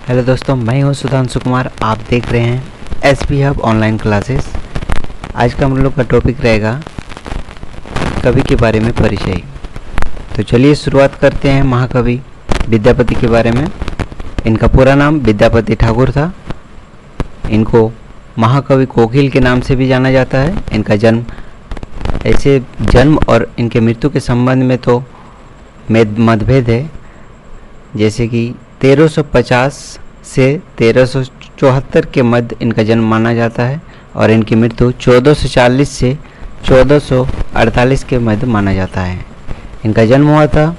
Hello दोस्तों, मैं हूं सुधांशु कुमार। आप देख रहे हैं एसपी हब ऑनलाइन क्लासेस। आज का हम लोग का टॉपिक रहेगा कवि के बारे में परिचय। तो चलिए शुरुआत करते हैं महाकवि विद्यापति के बारे में। इनका पूरा नाम विद्यापति ठाकुर था। इनको महाकवि कोकिल के नाम से भी जाना जाता है। इनका जन्म और इनके मृत्यु के संबंध में तो मतभेद है। जैसे कि 1350 से 1374 के मध्य इनका जन्म माना जाता है और इनकी मृत्यु 1440 से 1448 के मध्य माना जाता है। इनका जन्म हुआ था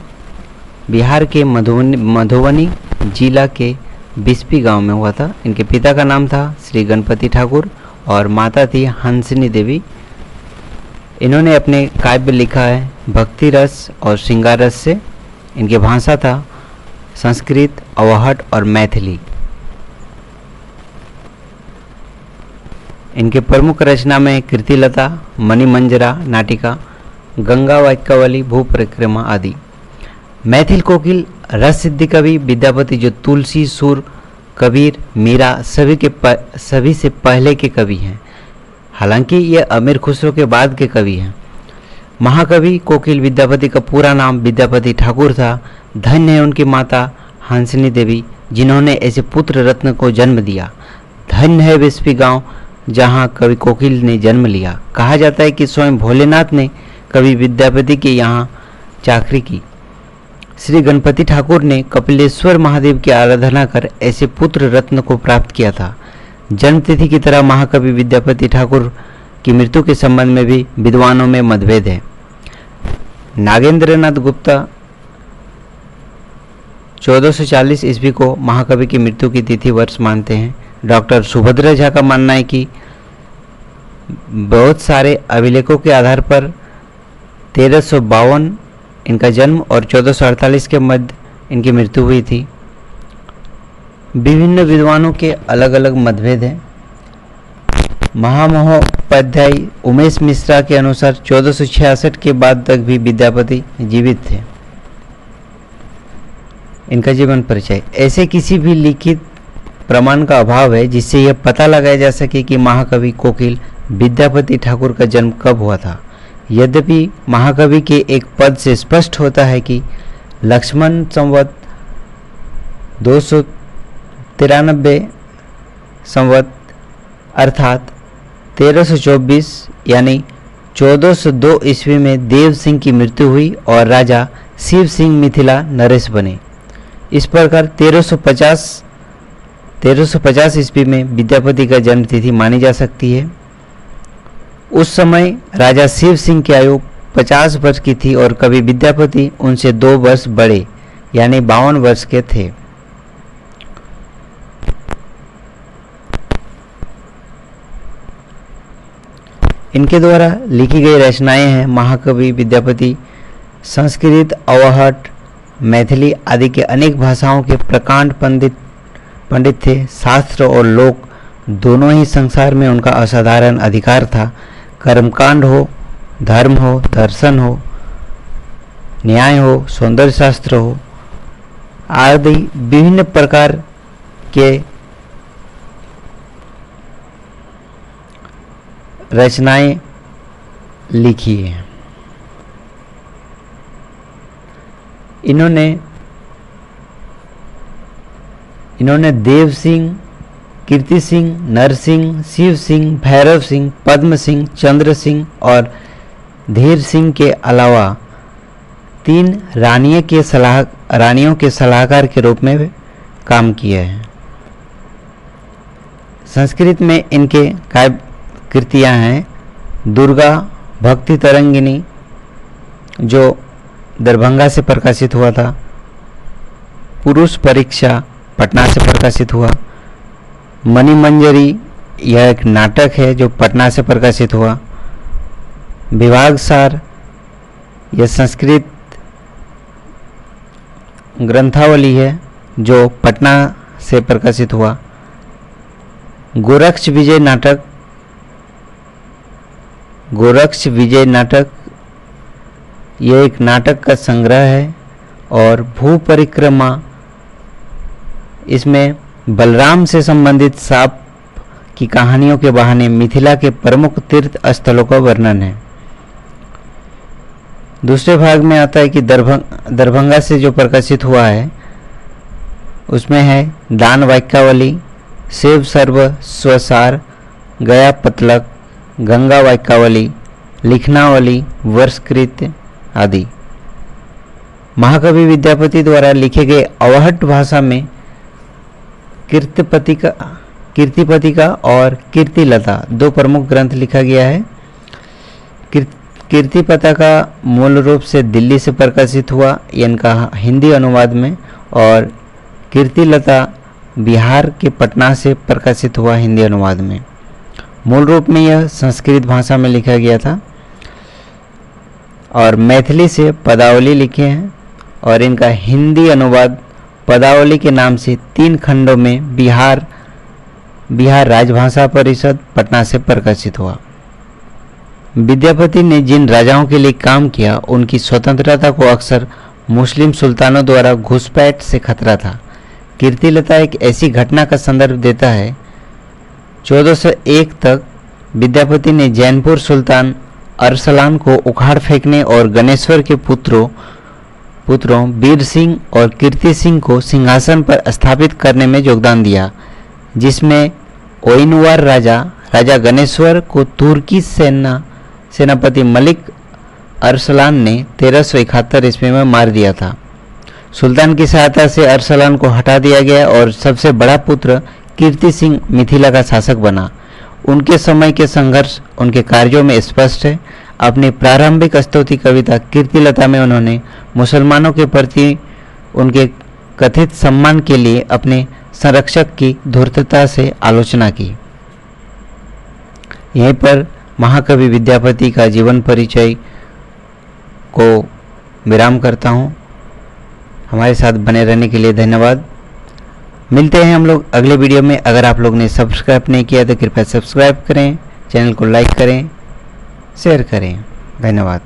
बिहार के मधुबनी जिला के बिस्पी गांव में हुआ था। इनके पिता का नाम था श्री गणपति ठाकुर और माता थी हंसिनी देवी। इन्होंने अपने काव्य लिखा है भक्ति रस और श्रृंगार रस से। इनकी भाषा था संस्कृत, अवहट और मैथिली। इनके प्रमुख रचना में कीर्तिलता, मणिमंजरा नाटिका, गंगा वाक्यावली, भू परिक्रमा आदि। मैथिल कोकिल रस सिद्धि कवि विद्यापति जो तुलसी, सूर, कबीर, मीरा सभी से पहले के कवि हैं। हालांकि ये अमीर खुसरो के बाद के कवि हैं। महाकवि कोकिल विद्यापति का पूरा नाम विद्यापति ठाकुर था। धन्य है उनकी माता हंसिनी देवी जिन्होंने ऐसे पुत्र रत्न को जन्म दिया। धन्य है बिस्पी गांव जहां कवि कोकिल ने जन्म लिया। कहा जाता है कि स्वयं भोलेनाथ ने कवि विद्यापति के यहाँ चाकरी की। श्री गणपति ठाकुर ने कपिलेश्वर महादेव की आराधना कर ऐसे पुत्र रत्न को प्राप्त किया था। जन्मतिथि की तरह महाकवि विद्यापति ठाकुर की मृत्यु के संबंध में भी विद्वानों में मतभेद है। नागेंद्रनाथ गुप्ता 1440 ईस्वी को महाकवि की मृत्यु की तिथि वर्ष मानते हैं। डॉक्टर सुभद्रा झा का मानना है कि बहुत सारे अभिलेखों के आधार पर 1352 इनका जन्म और 1448 के मध्य इनकी मृत्यु हुई थी। विभिन्न विद्वानों के अलग अलग मतभेद हैं। महामहोपाध्याय उमेश मिश्रा के अनुसार 1466 के बाद तक भी विद्यापति जीवित थे। इनका जीवन परिचय। ऐसे किसी भी लिखित प्रमाण का अभाव है जिससे यह पता लगाया जा सके कि महाकवि कोकिल विद्यापति ठाकुर का जन्म कब हुआ था। यद्यपि महाकवि के एक पद से स्पष्ट होता है कि लक्ष्मण संवत 293 संवत अर्थात 1324 यानी 1402 ईस्वी में देव सिंह की मृत्यु हुई और राजा शिव सिंह मिथिला नरेश बने। इस प्रकार 1350 ईस्वी में विद्यापति का जन्म तिथि मानी जा सकती है। उस समय राजा शिव सिंह की आयु 50 वर्ष की थी और कवि विद्यापति उनसे 2 वर्ष बड़े यानी 52 वर्ष के थे। इनके द्वारा लिखी गई रचनाएं हैं महाकवि विद्यापति संस्कृत, अवहट, मैथिली आदि के अनेक भाषाओं के प्रकांड पंडित थे। शास्त्र और लोक दोनों ही संसार में उनका असाधारण अधिकार था। कर्मकांड हो, धर्म हो, दर्शन हो, न्याय हो, सौंदर्य शास्त्र हो आदि विभिन्न प्रकार के रचनाएं लिखी हैं। इन्होंने देव सिंह, कीर्ति सिंह, नरसिंह, शिव सिंह, भैरव सिंह, पद्म सिंह, चंद्र सिंह और धीर सिंह के अलावा 3 रानियों के सलाहकार के रूप में काम किए हैं। संस्कृत में इनके काव्य कृतियाँ हैं दुर्गा, भक्ति तरंगिनी जो दरभंगा से प्रकाशित हुआ था, पुरुष परीक्षा पटना से प्रकाशित हुआ, मणिमंजरी यह एक नाटक है जो पटना से प्रकाशित हुआ, विभाग सार यह संस्कृत ग्रंथावली है जो पटना से प्रकाशित हुआ, गोरक्ष विजय नाटक यह एक नाटक का संग्रह है और भू परिक्रमा इसमें बलराम से संबंधित सांप की कहानियों के बहाने मिथिला के प्रमुख तीर्थ स्थलों का वर्णन है। दूसरे भाग में आता है कि दरभंगा से जो प्रकाशित हुआ है उसमें है दान वाक्यावली, शिव सर्व स्वसार, गया पतलक, गंगा वाक्यावली, लिखनावली, वर्षकृत आदि। महाकवि विद्यापति द्वारा लिखे गए अवहट्ट भाषा में कीर्तिपतिका और कीर्तिलता दो प्रमुख ग्रंथ लिखा गया है। कीर्तिपतिका मूल रूप से दिल्ली से प्रकाशित हुआ, इनका हिंदी अनुवाद में, और कीर्तिलता बिहार के पटना से प्रकाशित हुआ हिंदी अनुवाद में। मूल रूप में यह संस्कृत भाषा में लिखा गया था और मैथिली से पदावली लिखे हैं और इनका हिंदी अनुवाद पदावली के नाम से 3 खंडों में बिहार राजभाषा परिषद पटना से प्रकाशित हुआ। विद्यापति ने जिन राजाओं के लिए काम किया उनकी स्वतंत्रता को अक्सर मुस्लिम सुल्तानों द्वारा घुसपैठ से खतरा था। कीर्तिलता एक ऐसी घटना का संदर्भ देता है। 1401 तक विद्यापति ने जैनपुर सुल्तान अरसलान को उखाड़ फेंकने और गणेश्वर के पुत्रों वीर सिंह और कीर्ति सिंह को सिंहासन पर स्थापित करने में योगदान दिया, जिसमें ओइनवार राजा गणेश्वर को तुर्की सेनापति मलिक अरसलान ने 1371 ईस्वी में मार दिया था। सुल्तान की सहायता से अरसलान को हटा दिया गया और सबसे बड़ा पुत्र कीर्ति सिंह मिथिला का शासक बना। उनके समय के संघर्ष उनके कार्यों में स्पष्ट है। अपनी प्रारंभिक स्तुति कविता कीर्तिलता में उन्होंने मुसलमानों के प्रति उनके कथित सम्मान के लिए अपने संरक्षक की धूर्तता से आलोचना की। यहीं पर महाकवि विद्यापति का जीवन परिचय को विराम करता हूँ। हमारे साथ बने रहने के लिए धन्यवाद। मिलते हैं हम लोग अगले वीडियो में। अगर आप लोग ने सब्सक्राइब नहीं किया तो कृपया सब्सक्राइब करें, चैनल को लाइक करें, शेयर करें। धन्यवाद।